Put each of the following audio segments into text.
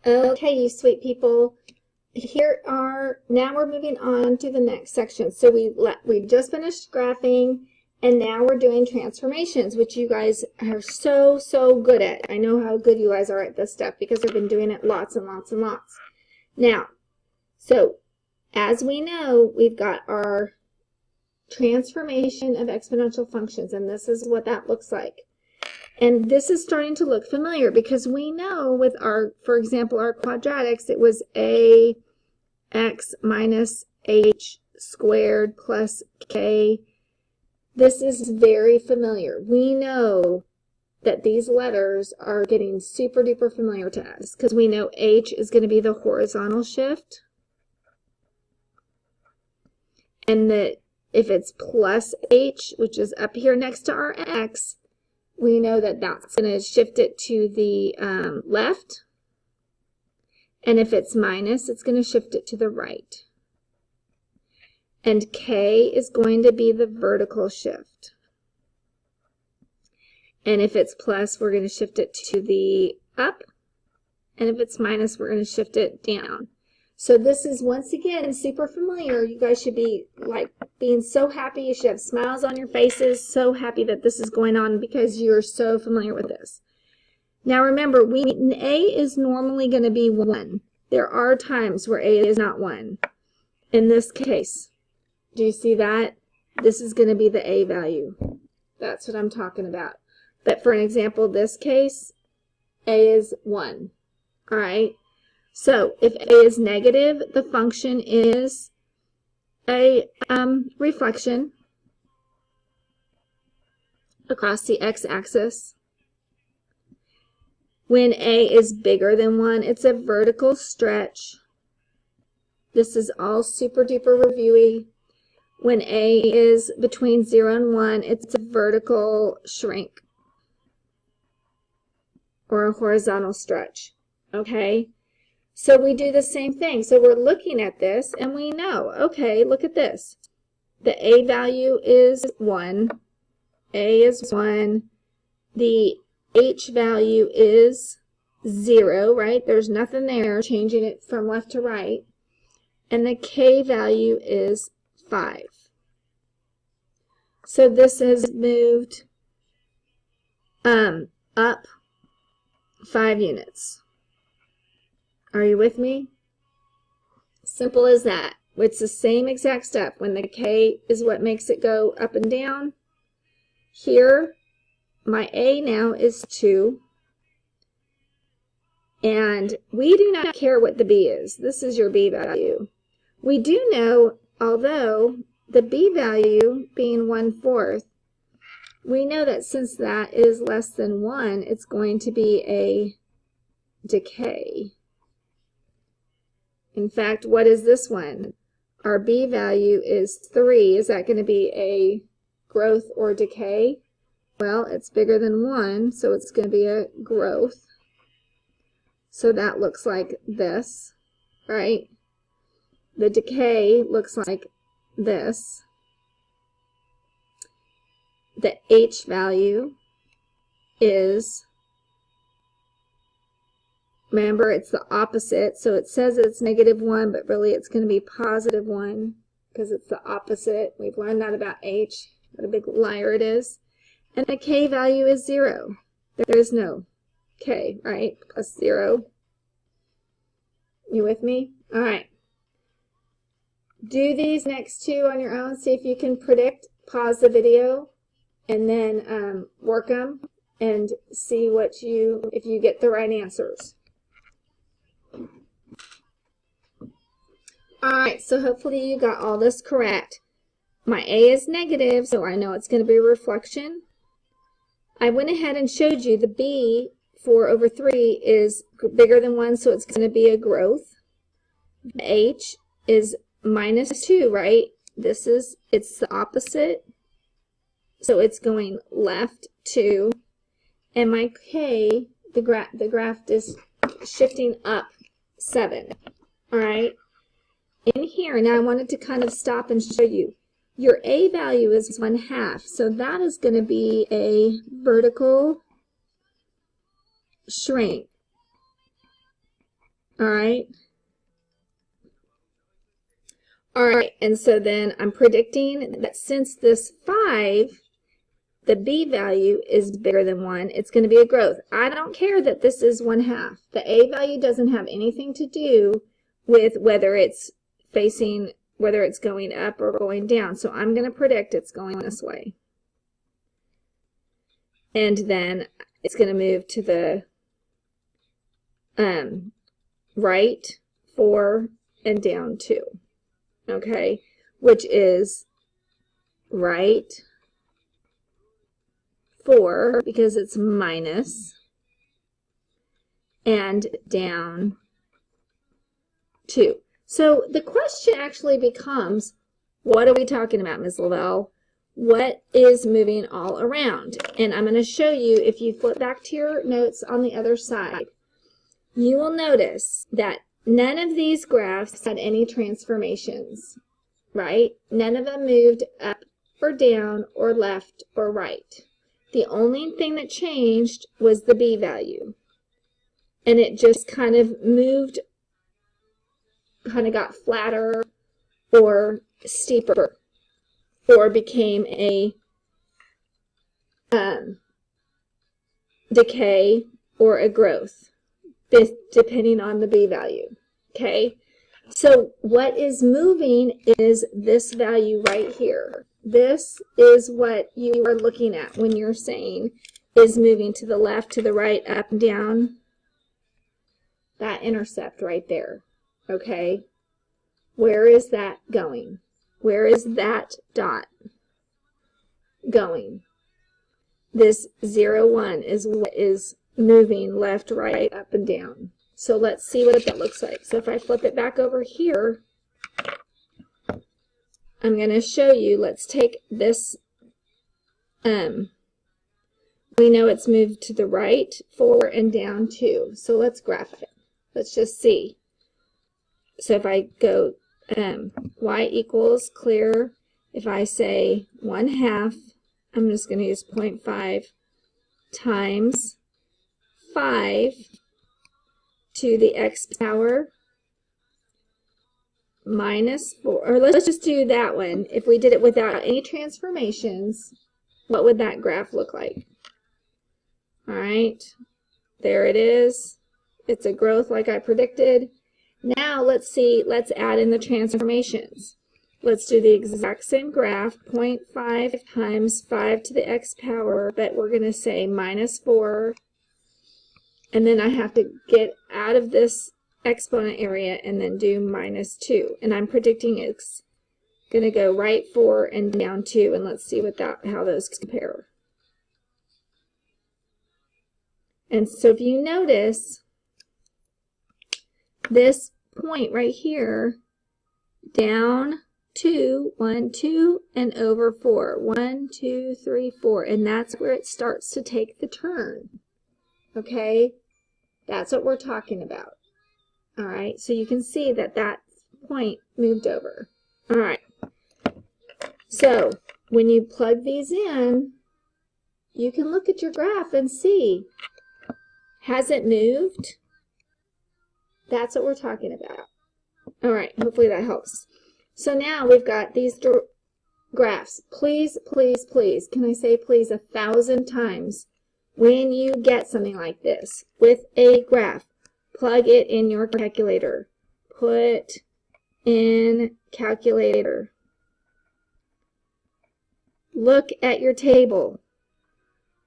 Okay, you sweet people. Now we're moving on to the next section. So we just finished graphing, and now we're doing transformations, which you guys are so good at. I know how good you guys are at this stuff because we've been doing it lots and lots and lots. Now, so as we know, we've got our transformation of exponential functions, and this is what that looks like. And this is starting to look familiar because we know with our, for example, our quadratics, it was ax minus h squared plus k. This is very familiar. We know that these letters are getting super duper familiar to us because we know h is going to be the horizontal shift. And that if it's plus h, which is up here next to our x, we know that that's going to shift it to the left. And if it's minus, it's going to shift it to the right. And k is going to be the vertical shift. And if it's plus, we're going to shift it to the up. And if it's minus, we're going to shift it down. So this is, once again, super familiar. You guys should be like being so happy. You should have smiles on your faces, so happy that this is going on because you're so familiar with this. Now remember, a is normally going to be 1. There are times where a is not 1. In this case, do you see that? This is going to be the a value. That's what I'm talking about. But for an example, this case, a is 1. All right? So if a is negative, the function is a reflection across the x-axis. When a is bigger than 1, it's a vertical stretch. This is all super duper reviewy. When a is between 0 and 1, it's a vertical shrink or a horizontal stretch. Okay? So we do the same thing. So we're looking at this and we know, okay, look at this. The a value is 1. A is 1. The h value is 0, right? There's nothing there, changing it from left to right. And the k value is 5. So this has moved up 5 units. Are you with me? Simple as that. It's the same exact step. When the k is what makes it go up and down. Here, my a now is 2. And we do not care what the b is. This is your b value. We do know, although the b value being 1/4, we know that since that is less than 1, it's going to be a decay. In fact, what is this one? Our b value is 3. Is that going to be a growth or decay? Well, it's bigger than 1, so it's going to be a growth. So that looks like this, right? The decay looks like this. The h value is, remember, it's the opposite. So it says it's -1, but really it's going to be +1 because it's the opposite. We've learned that about h. What a big liar it is. And the k value is 0. There is no k, right? Plus 0. You with me? All right. Do these next two on your own. See if you can predict. Pause the video and then work them and see if you get the right answers. All right, so hopefully you got all this correct. My a is negative, so I know it's going to be a reflection. I went ahead and showed you the b, 4/3, is bigger than 1, so it's going to be a growth. The h is -2, right? It's the opposite, so it's going left 2. And my k, the graph is shifting up 7. All right? In here, now I wanted to kind of stop and show you. Your a value is 1/2, so that is going to be a vertical shrink. All right. All right, and so then I'm predicting that since this 5, the b value is bigger than 1, it's going to be a growth. I don't care that this is 1/2. The a value doesn't have anything to do with whether it's going up or going down. So I'm going to predict it's going this way. And then it's going to move to the right 4 and down 2. Okay, which is right 4 because it's minus and down 2. So the question actually becomes, what are we talking about, Ms. Lavelle? What is moving all around? And I'm going to show you, if you flip back to your notes on the other side, you will notice that none of these graphs had any transformations, right? None of them moved up or down or left or right. The only thing that changed was the b value. And it just kind of moved, kind of got flatter or steeper, or became a decay or a growth, depending on the b value. Okay, so what is moving is this value right here. This is what you are looking at when you're saying is moving to the left, to the right, up and down. That intercept right there. Okay, where is that going? Where is that dot going? This 0, 1 is what is moving left, right, up, and down. So let's see what that looks like. So if I flip it back over here, I'm going to show you. Let's take this. We know it's moved to the right 4 and down 2. So let's graph it. Let's just see. So if I go y equals clear, if I say 1/2, I'm just going to use 0.5 times 5 to the x power minus 4, or let's just do that one. If we did it without any transformations, what would that graph look like? All right, there it is. It's a growth like I predicted. Now let's see, let's add in the transformations. Let's do the exact same graph, 0.5 times 5 to the x power, but we're going to say minus 4. And then I have to get out of this exponent area and then do minus 2. And I'm predicting it's going to go right 4 and down 2. And let's see what how those compare. And so if you notice, this point right here, down 2, 1, 2, and over 4. 1, 2, 3, 4. And that's where it starts to take the turn. Okay? That's what we're talking about. All right? So you can see that that point moved over. All right. So when you plug these in, you can look at your graph and see, has it moved? That's what we're talking about. All right, hopefully that helps. So now we've got these graphs. Please, please, please, can I say please 1,000 times, when you get something like this with a graph, plug it in your calculator. Put in calculator. Look at your table.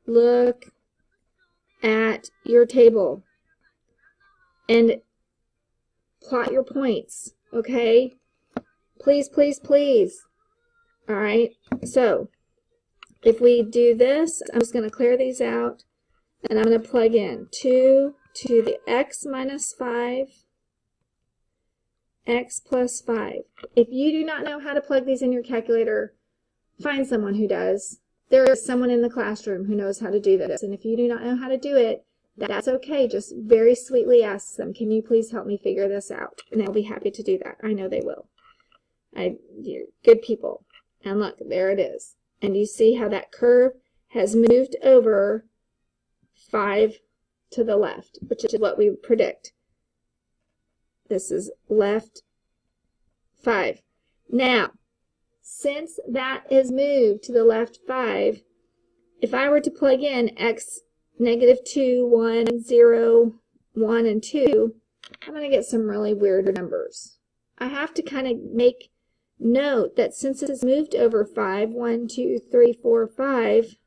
Look at your table. And plot your points, okay? Please, please, please. All right, so if we do this, I'm just going to clear these out, and I'm going to plug in 2 to the x minus 5, x plus 5. If you do not know how to plug these in your calculator, find someone who does. There is someone in the classroom who knows how to do this, and if you do not know how to do it, that's okay. Just very sweetly ask them, can you please help me figure this out? And they'll be happy to do that. I know they will. You're good people. And look, there it is. And you see how that curve has moved over 5 to the left, which is what we predict. This is left 5. Now, since that is moved to the left 5, if I were to plug in x, -2, 1, 0, 1, and 2, I'm going to get some really weird numbers. I have to kind of make note that since it's moved over 5, 1, 2, 3, 4, 5,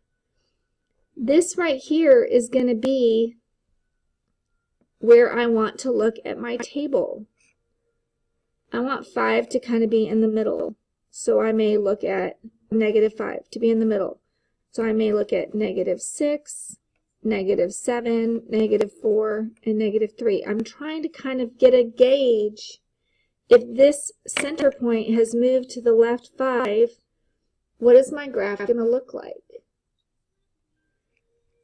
this right here is going to be where I want to look at my table. I want 5 to kind of be in the middle. So I may look at -5 to be in the middle. So I may look at -6, -7, -4, and -3. I'm trying to kind of get a gauge if this center point has moved to the left 5, what is my graph going to look like?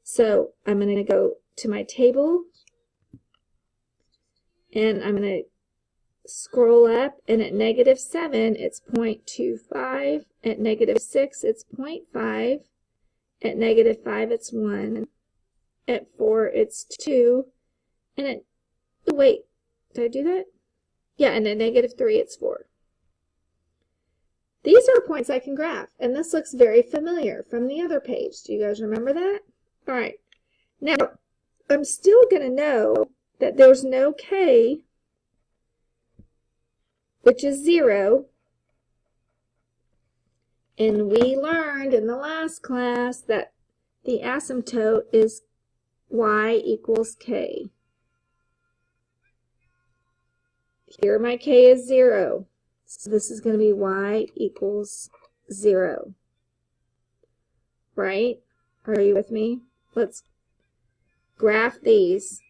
So I'm going to go to my table, and I'm going to scroll up, and at -7, it's 0.25. At -6, it's 0.5. At -5, it's 1. At 4, it's 2. And at, wait, did I do that? Yeah, and at -3, it's 4. These are points I can graph, and this looks very familiar from the other page. Do you guys remember that? All right. Now, I'm still going to know that there's no k, which is 0. And we learned in the last class that the asymptote is y equals k. Here my k is 0. So this is going to be y equals 0. Right? Are you with me? Let's graph these.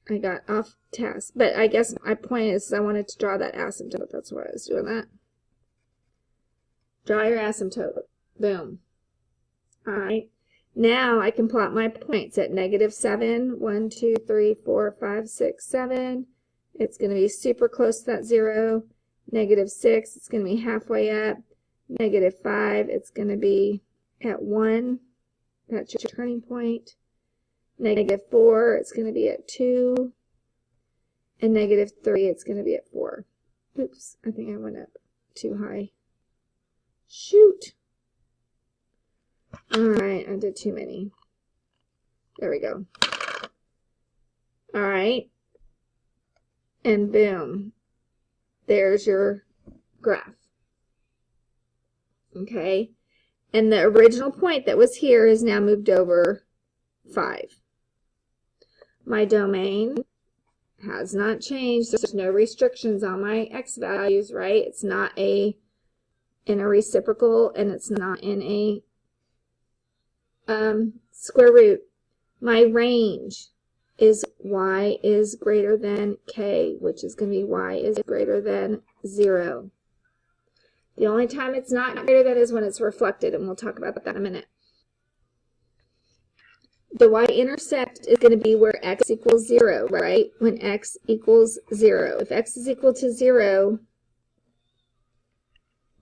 I got off task. But I guess my point is I wanted to draw that asymptote. That's why I was doing that. Draw your asymptote. Boom. Alright. Now I can plot my points at -7, 1, 2, 3, 4, 5, 6, 7. It's going to be super close to that 0. -6, it's going to be halfway up. -5, it's going to be at 1. That's your turning point. -4, it's going to be at 2. And -3, it's going to be at 4. Oops, I think I went up too high. Shoot. Alright, I did too many. There we go. Alright. And boom. There's your graph. Okay. And the original point that was here is now moved over 5. My domain has not changed. There's no restrictions on my x values, right? It's not in a reciprocal, and it's not in a square root. My range is y is greater than k, which is going to be y is greater than 0. The only time it's not greater than is when it's reflected, and we'll talk about that in a minute. The y-intercept is going to be where x equals 0, right? When x equals 0. If x is equal to 0,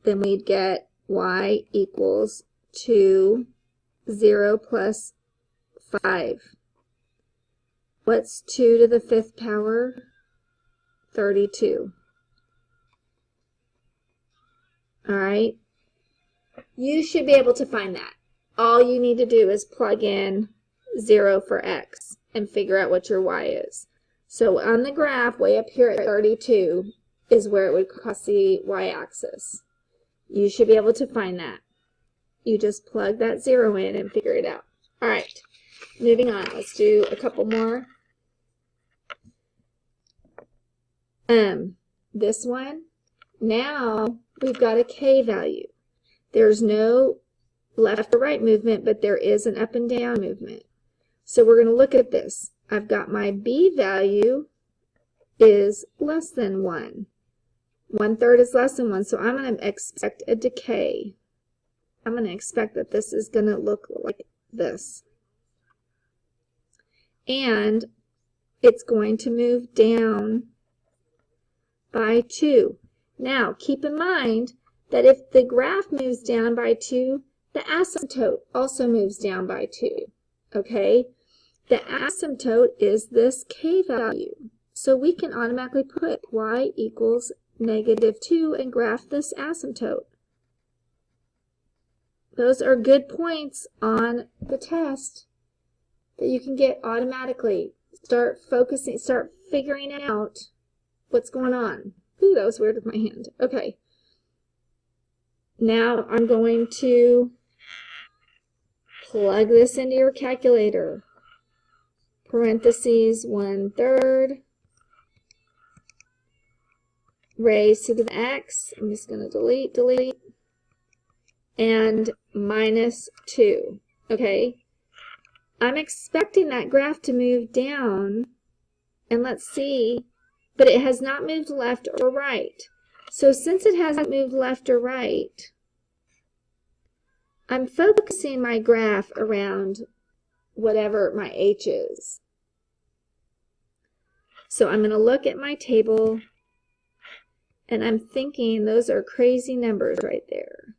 then we'd get y equals 2, 0 plus 5. What's 2 to the 5th power? 32. All right? You should be able to find that. All you need to do is plug in 0 for x and figure out what your y is. So on the graph, way up here at 32 is where it would cross the y-axis. You should be able to find that. You just plug that 0 in and figure it out. All right, moving on. Let's do a couple more. This one, now we've got a k value. There's no left or right movement, but there is an up and down movement. So we're going to look at this. I've got my b value is less than 1. 1/3 is less than 1, so I'm going to expect a decay. I'm going to expect that this is going to look like this. And it's going to move down by 2. Now, keep in mind that if the graph moves down by 2, the asymptote also moves down by 2. Okay? The asymptote is this k value. So we can automatically put y equals -2 and graph this asymptote. Those are good points on the test that you can get automatically. Start focusing, start figuring out what's going on. Ooh, that was weird with my hand. Okay. Now I'm going to plug this into your calculator. Parentheses 1/3 raised to the x. I'm just going to delete, and -2. Okay. I'm expecting that graph to move down, and let's see, but it has not moved left or right. So since it hasn't moved left or right, I'm focusing my graph around whatever my h is. So I'm going to look at my table, and I'm thinking those are crazy numbers right there.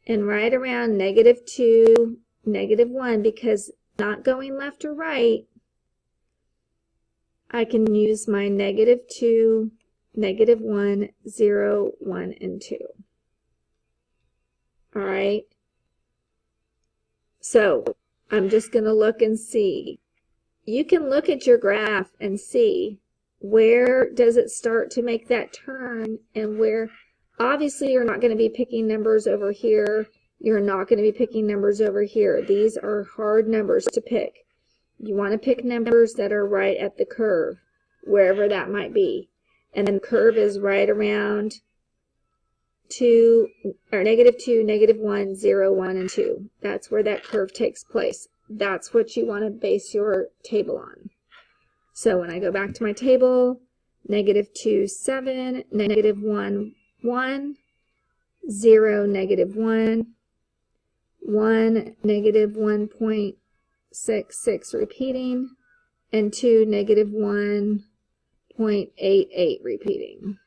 And right around -2, -1, because not going left or right, I can use my -2, -1, 0, 1, and 2. All right. So I'm just going to look and see. You can look at your graph and see where does it start to make that turn, and where, obviously you're not going to be picking numbers over here. You're not going to be picking numbers over here. These are hard numbers to pick. You want to pick numbers that are right at the curve, wherever that might be. And then the curve is right around 2, or -2, -1, 0, 1, and 2. That's where that curve takes place. That's what you want to base your table on. So when I go back to my table, -2, 7, -1, 1, 0, -1, 1, -1.66 repeating, and 2, -1.88 repeating.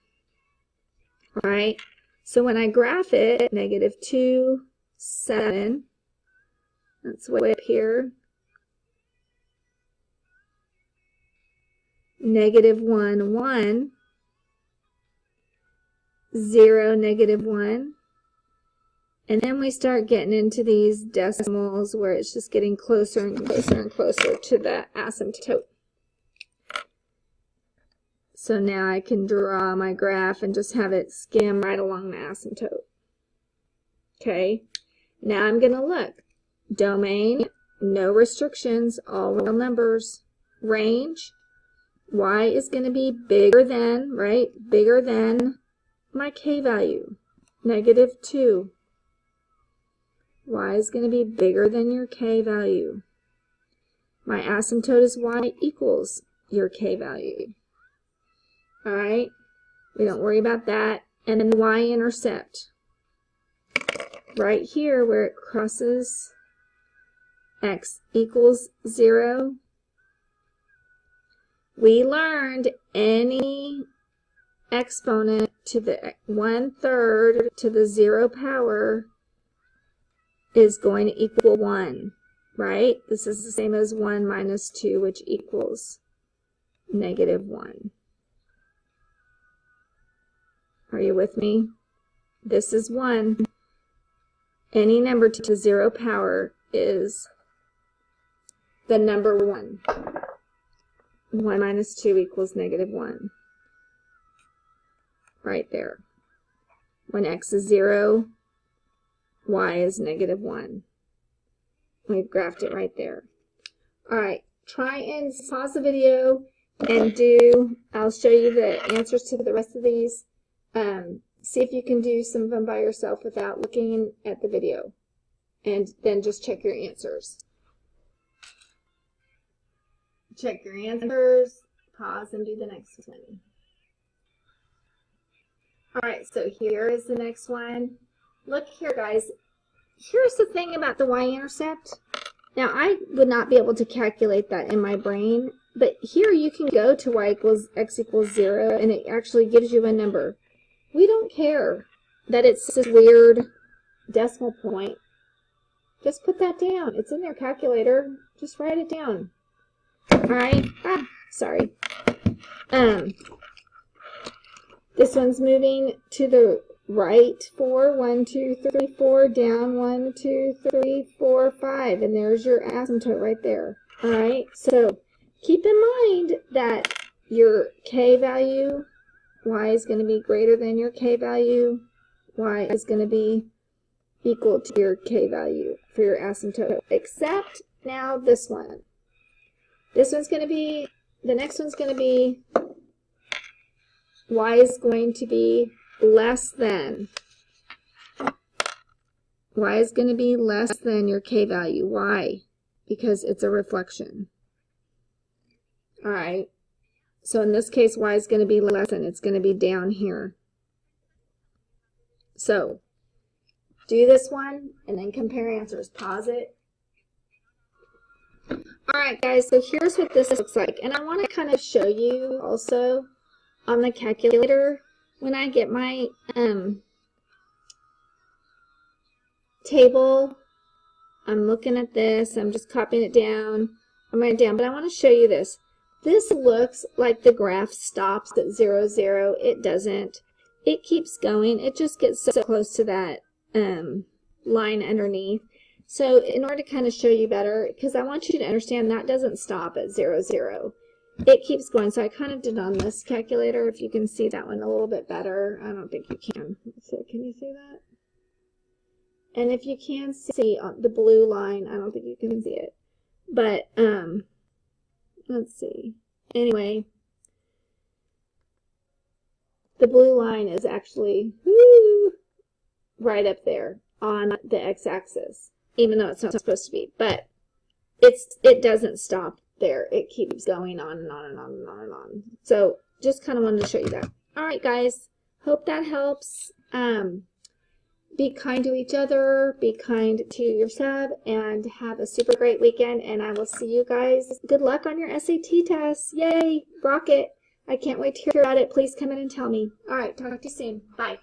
All right, so when I graph it, -2, 7, that's way up here, -1, 1, 0, -1, and then we start getting into these decimals where it's just getting closer and closer and closer to the asymptote. So now I can draw my graph and just have it skim right along the asymptote. Okay, now I'm going to look. Domain, no restrictions, all real numbers. Range, y is going to be bigger than, right? Bigger than my k value, -2. Y is going to be bigger than your k value. My asymptote is y equals your k value. All right, we don't worry about that. And then the y-intercept, right here where it crosses x equals 0. We learned any exponent to the 1/3 to the 0 power is going to equal 1, right? This is the same as 1 minus 2, which equals -1. Are you with me? This is 1. Any number to the 0 power is the number 1. 1 minus 2 equals -1. Right there. When x is 0, y is -1. We've graphed it right there. All right, try and pause the video and I'll show you the answers to the rest of these. See if you can do some of them by yourself without looking at the video. And then just check your answers. Check your answers, pause, and do the next one. All right, so here is the next one. Look here, guys. Here's the thing about the y-intercept. Now, I would not be able to calculate that in my brain, but here you can go to x equals 0, and it actually gives you a number. We don't care that it's this weird decimal point. Just put that down. It's in their calculator. Just write it down. All right. Sorry. This one's moving to the right 4, 1, 2, 3, 4, down 1, 2, 3, 4, 5, and there's your asymptote right there. All right, so keep in mind that your k value, y is going to be greater than your k value, y is going to be equal to your k value for your asymptote, except now this one. This one's going to be, the next one's going to be, y is going to be less than. Y is going to be less than your k value. Why? Because it's a reflection. All right. So in this case, y is going to be less than. It's going to be down here. So do this one and then compare answers. Pause it. All right, guys. So here's what this looks like. And I want to kind of show you also on the calculator when I get my table. I'm looking at this. I'm just copying it down. I'm writing it down. But I want to show you this. This looks like the graph stops at 0, 0. It doesn't. It keeps going. It just gets so close to that line underneath. So in order to kind of show you better, because I want you to understand that doesn't stop at 0, 0. It keeps going. So I kind of did on this calculator. If you can see that one a little bit better. I don't think you can. So can you see that? And if you can see the blue line, I don't think you can see it. But let's see. Anyway, the blue line is actually right up there on the x-axis, even though it's not supposed to be. But it doesn't stop there. It keeps going on and on and on and on and on. So just kind of wanted to show you that. All right, guys. Hope that helps. Be kind to each other, be kind to your sub, and have a super great weekend. And I will see you guys. Good luck on your SAT test. Yay! Rock it. I can't wait to hear about it. Please come in and tell me. All right, talk to you soon. Bye.